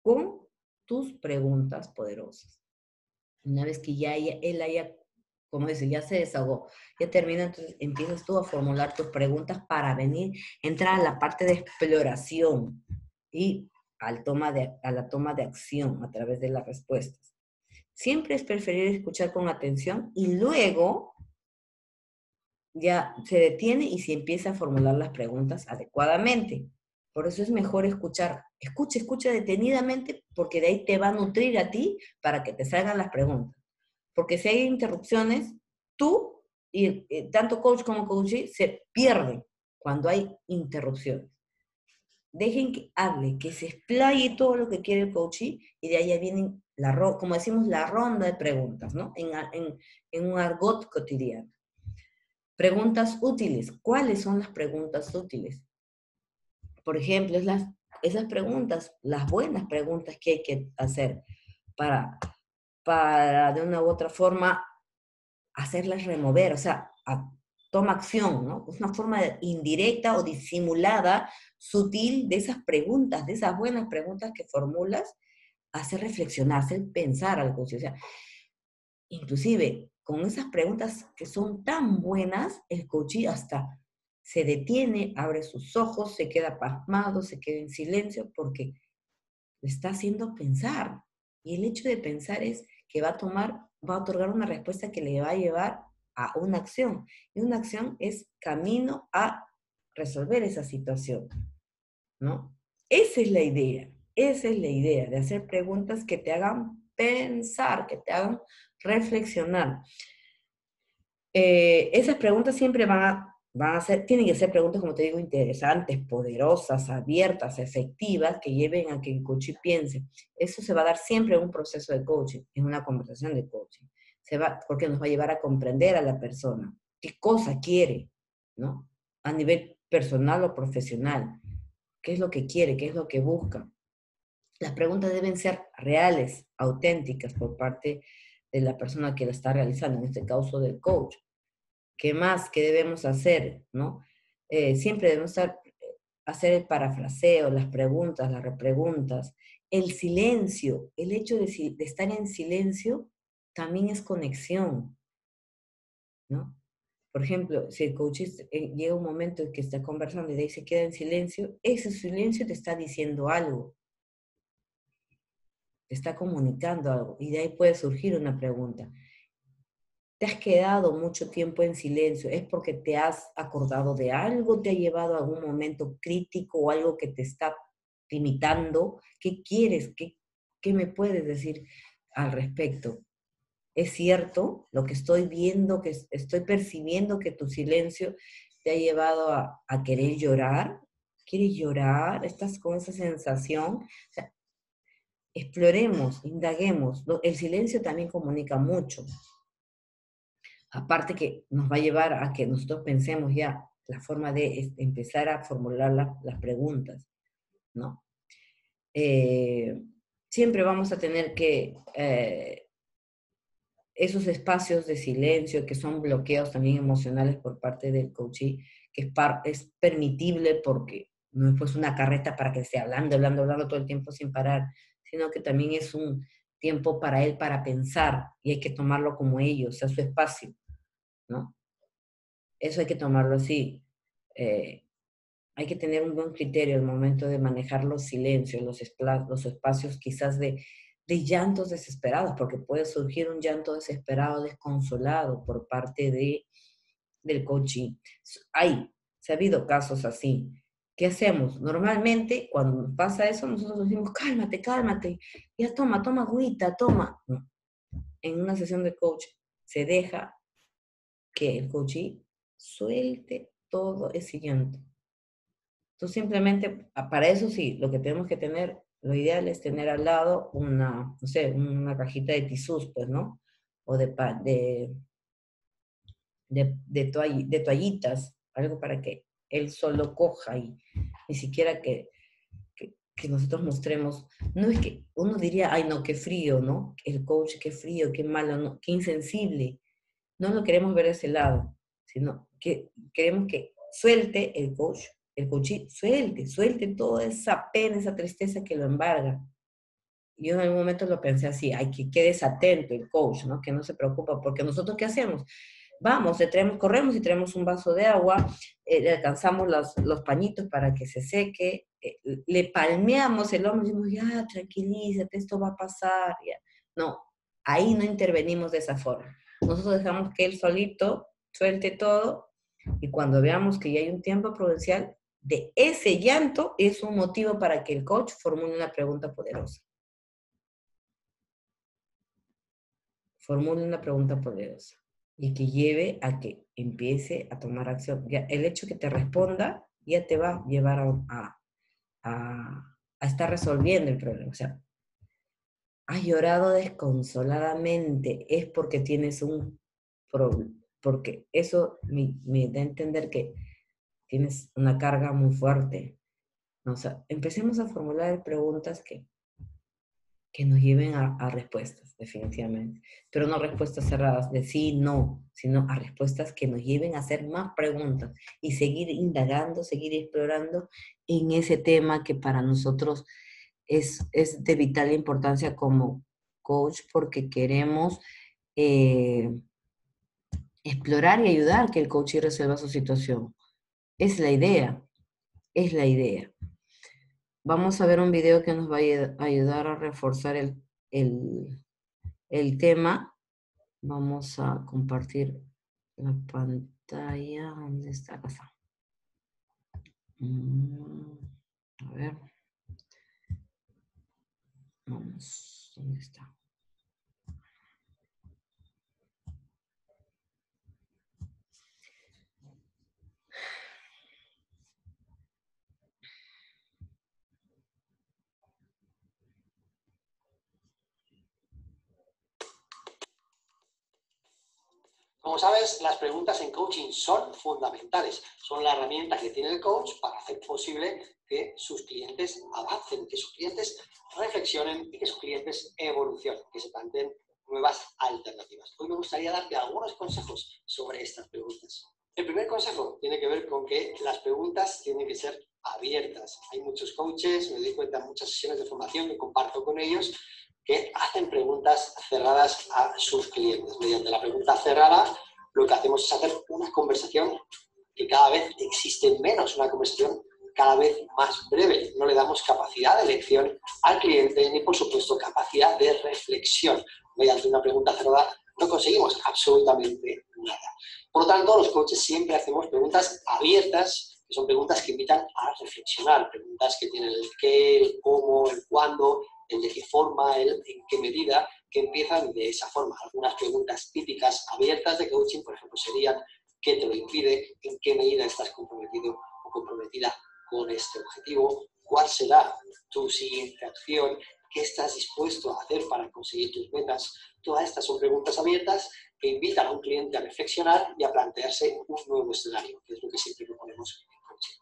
con tus preguntas poderosas. Una vez que ya él haya, como dice, ya se desahogó, ya termina, entonces empiezas tú a formular tus preguntas para entrar a la parte de exploración y a la toma de acción a través de las respuestas. Siempre es preferible escuchar con atención y luego ya se detiene y se empieza a formular las preguntas adecuadamente. Por eso es mejor escuchar. Escucha detenidamente porque de ahí te va a nutrir a ti para que te salgan las preguntas. Porque si hay interrupciones, tú y tanto coach como coachee se pierden cuando hay interrupciones. Dejen que hable, que se explaye todo lo que quiere el coachee y de ahí ya vienen, como decimos, la ronda de preguntas, ¿no? En un argot cotidiano. Preguntas útiles. ¿Cuáles son las preguntas útiles? Por ejemplo, esas preguntas, las buenas preguntas que hay que hacer para de una u otra forma hacerlas remover, o sea, toma acción, ¿no? Es una forma indirecta o disimulada, sutil, de esas preguntas, de esas buenas preguntas que formulas, hacer reflexionar, hacer pensar algo. O sea, inclusive, con esas preguntas que son tan buenas, el coachee hasta se detiene, abre sus ojos, se queda pasmado, se queda en silencio, porque le está haciendo pensar. Y el hecho de pensar es que va a otorgar una respuesta que le va a llevar a una acción. Y una acción es camino a resolver esa situación, ¿no? Esa es la idea de hacer preguntas que te hagan pensar, que te hagan reflexionar. Esas preguntas siempre tienen que ser preguntas, como te digo, interesantes, poderosas, abiertas, efectivas, que lleven a que el coachee piense. Eso se va a dar siempre en un proceso de coaching, en una conversación de coaching. Porque nos va a llevar a comprender a la persona, qué cosa quiere, ¿no? A nivel personal o profesional. ¿Qué es lo que quiere? ¿Qué es lo que busca? Las preguntas deben ser reales, auténticas por parte de la persona que la está realizando, en este caso del coach. ¿Qué más? ¿Qué debemos hacer? ¿No? Siempre debemos hacer el parafraseo, las preguntas, las repreguntas. El silencio, el hecho de estar en silencio también es conexión, ¿no? Por ejemplo, si el coach llega un momento en que está conversando y de ahí se queda en silencio, ese silencio te está diciendo algo, te está comunicando algo, y de ahí puede surgir una pregunta. te has quedado mucho tiempo en silencio, es porque te has acordado de algo, te ha llevado a algún momento crítico o algo que te está limitando. ¿Qué quieres? ¿Qué me puedes decir al respecto? ¿Es cierto lo que estoy viendo, que estoy percibiendo que tu silencio te ha llevado a querer llorar? ¿Quieres llorar? ¿Estás con esa sensación? O sea, exploremos, indaguemos. El silencio también comunica mucho. Aparte que nos va a llevar a que nosotros pensemos ya la forma de empezar a formular las preguntas, ¿no? Siempre vamos a tener que esos espacios de silencio que son bloqueos también emocionales por parte del coachee, que es permitible porque no es pues una carreta para que esté hablando todo el tiempo sin parar, sino que también es un tiempo para él para pensar y hay que tomarlo como ello, o sea, su espacio, ¿no? Eso hay que tomarlo así. Hay que tener un buen criterio al momento de manejar los silencios, los espacios quizás de llantos desesperados, porque puede surgir un llanto desesperado, desconsolado por parte del coaching. Se ha habido casos así. ¿Qué hacemos? Normalmente, cuando nos pasa eso, nosotros decimos, cálmate, cálmate, ya toma agüita, toma. No. En una sesión de coach se deja que el coachee suelte todo ese llanto. Entonces simplemente, para eso sí, lo que tenemos que tener, lo ideal es tener al lado una, no sé, una cajita de tisús, pues, ¿no? O de toallitas, algo para que él solo coja y ni siquiera que nosotros mostremos. No es que uno diría, ay no, qué frío, ¿no? El coach, qué frío, qué malo, ¿no? Qué insensible. No lo queremos ver de ese lado, sino que queremos que suelte el coachee, suelte toda esa pena, esa tristeza que lo embarga. Yo en algún momento lo pensé así, hay que quedes atento el coach, ¿no? Que no se preocupa, porque nosotros ¿qué hacemos? Vamos, corremos y traemos un vaso de agua, le alcanzamos los pañitos para que se seque, le palmeamos el hombro y decimos, ya, tranquilízate, esto va a pasar, ya. No, ahí no intervenimos de esa forma. Nosotros dejamos que él solito suelte todo y cuando veamos que ya hay un tiempo prudencial, de ese llanto es un motivo para que el coach formule una pregunta poderosa. Formule una pregunta poderosa y que lleve a que empiece a tomar acción. Ya, el hecho que te responda ya te va a llevar a estar resolviendo el problema. O sea, has llorado desconsoladamente, es porque tienes un problema, porque eso me da a entender que tienes una carga muy fuerte. ¿No? O sea, empecemos a formular preguntas que nos lleven a respuestas, definitivamente. Pero no respuestas cerradas de sí, no, sino a respuestas que nos lleven a hacer más preguntas y seguir indagando, seguir explorando en ese tema que para nosotros es de vital importancia como coach porque queremos explorar y ayudar que el coach resuelva su situación. Es la idea, es la idea. Vamos a ver un video que nos va a ayudar a reforzar el tema. Vamos a compartir la pantalla. ¿Dónde está? Acá. A ver. Vamos. ¿Dónde está? Como sabes, las preguntas en coaching son fundamentales. Son la herramienta que tiene el coach para hacer posible que sus clientes avancen, que sus clientes reflexionen y que sus clientes evolucionen, que se planteen nuevas alternativas. Hoy me gustaría darte algunos consejos sobre estas preguntas. El primer consejo tiene que ver con que las preguntas tienen que ser abiertas. Hay muchos coaches, me doy cuenta en muchas sesiones de formación que comparto con ellos, que hacen preguntas cerradas a sus clientes. Mediante la pregunta cerrada, lo que hacemos es hacer una conversación que cada vez existe menos, una conversación cada vez más breve. No le damos capacidad de elección al cliente, ni por supuesto capacidad de reflexión. Mediante una pregunta cerrada no conseguimos absolutamente nada. Por lo tanto, los coaches siempre hacemos preguntas abiertas, que son preguntas que invitan a reflexionar, preguntas que tienen el qué, el cómo, el cuándo, el de qué forma, el en qué medida, que empiezan de esa forma. Algunas preguntas típicas abiertas de coaching, por ejemplo, serían ¿qué te lo impide? ¿En qué medida estás comprometido o comprometida con este objetivo? ¿Cuál será tu siguiente acción? ¿Qué estás dispuesto a hacer para conseguir tus metas? Todas estas son preguntas abiertas que invitan a un cliente a reflexionar y a plantearse un nuevo escenario, que es lo que siempre proponemos en coaching.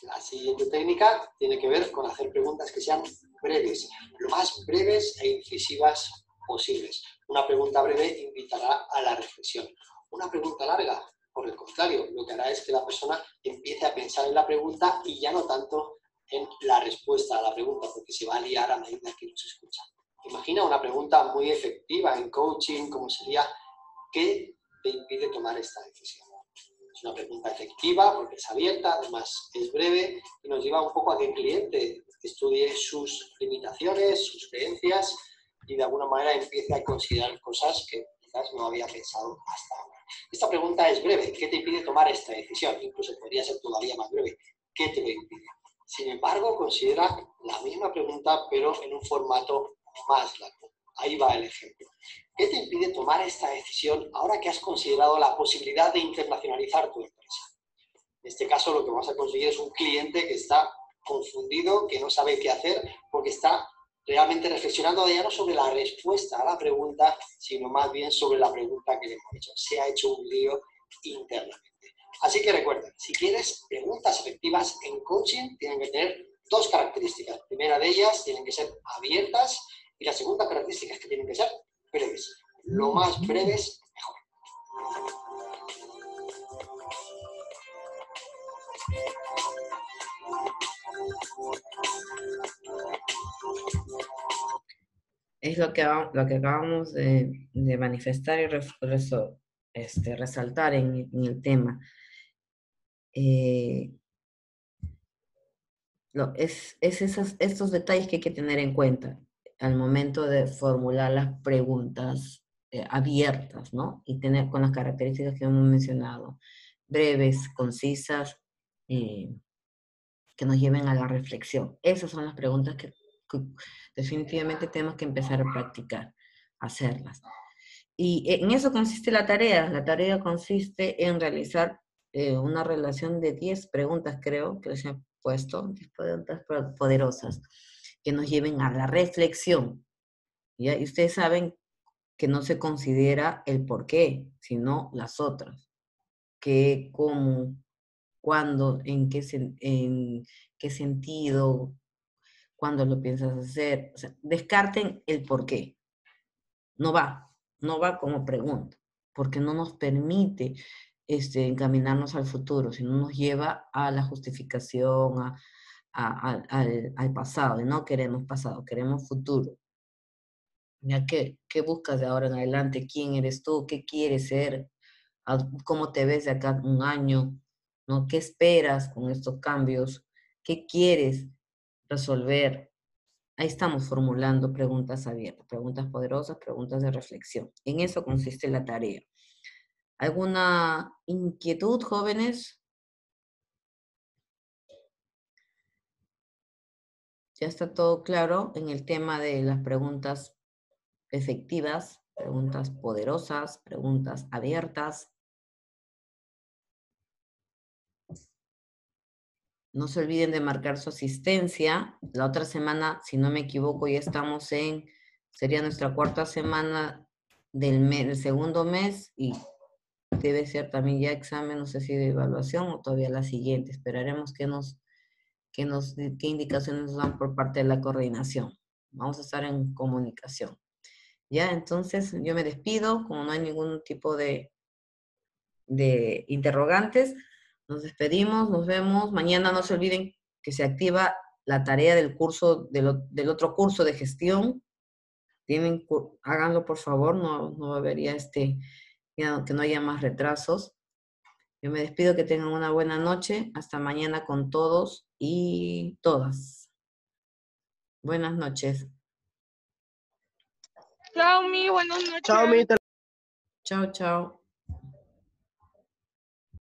La siguiente técnica tiene que ver con hacer preguntas que sean breves, lo más breves e incisivas posibles. Una pregunta breve invitará a la reflexión. Una pregunta larga, por el contrario, lo que hará es que la persona empiece a pensar en la pregunta y ya no tanto en la respuesta a la pregunta, porque se va a liar a medida que nos escucha. Imagina una pregunta muy efectiva en coaching, como sería ¿qué te impide tomar esta decisión? Es una pregunta efectiva porque es abierta, además es breve y nos lleva un poco a que el cliente estudie sus limitaciones, sus creencias y de alguna manera empiece a considerar cosas que quizás no había pensado hasta ahora. Esta pregunta es breve. ¿Qué te impide tomar esta decisión? Incluso podría ser todavía más breve. ¿Qué te lo impide? Sin embargo, considera la misma pregunta, pero en un formato más largo. Ahí va el ejemplo. ¿Qué te impide tomar esta decisión ahora que has considerado la posibilidad de internacionalizar tu empresa? En este caso, lo que vamos a conseguir es un cliente que está confundido, que no sabe qué hacer, porque está realmente reflexionando ya no sobre la respuesta a la pregunta, sino más bien sobre la pregunta que le hemos hecho. Se ha hecho un lío internamente. Así que recuerda, si quieres preguntas efectivas en coaching, tienen que tener dos características. La primera de ellas, tienen que ser abiertas, y la segunda característica es que tienen que ser breves. Lo más breves, mejor. Es lo que acabamos de manifestar y resaltar en el tema. Estos detalles que hay que tener en cuenta al momento de formular las preguntas abiertas, ¿no? Y tener con las características que hemos mencionado, breves, concisas, que nos lleven a la reflexión. Esas son las preguntas que definitivamente tenemos que empezar a practicar, hacerlas. Y en eso consiste la tarea. La tarea consiste en realizar una relación de 10 preguntas, creo, que les he puesto, 10 preguntas poderosas, que nos lleven a la reflexión. ¿Ya? Y ustedes saben que no se considera el por qué, sino las otras. ¿Qué, cómo, cuándo, en qué sentido, cuándo lo piensas hacer? O sea, descarten el por qué. No va como pregunta, porque no nos permite encaminarnos al futuro, sino nos lleva a la justificación, al pasado, y no queremos pasado, queremos futuro. Ya ¿qué buscas de ahora en adelante? ¿Quién eres tú? ¿Qué quieres ser? ¿Cómo te ves de acá un año? ¿No? ¿Qué esperas con estos cambios? ¿Qué quieres resolver? Ahí estamos formulando preguntas abiertas, preguntas poderosas, preguntas de reflexión. En eso consiste la tarea. ¿Alguna inquietud, jóvenes? Ya está todo claro en el tema de las preguntas efectivas, preguntas poderosas, preguntas abiertas. No se olviden de marcar su asistencia. La otra semana, si no me equivoco, ya estamos sería nuestra cuarta semana del segundo mes y debe ser también ya examen, no sé si de evaluación o todavía la siguiente. Esperaremos qué indicaciones nos dan por parte de la coordinación. Vamos a estar en comunicación. Ya, entonces yo me despido, como no hay ningún tipo de interrogantes, nos despedimos, nos vemos. Mañana no se olviden que se activa la tarea del curso, del otro curso de gestión. Háganlo por favor, no debería que no haya más retrasos. Yo me despido, que tengan una buena noche. Hasta mañana con todos y todas. Buenas noches. Chao, Mi, buenas noches. Chao, Mi. Chao, chao.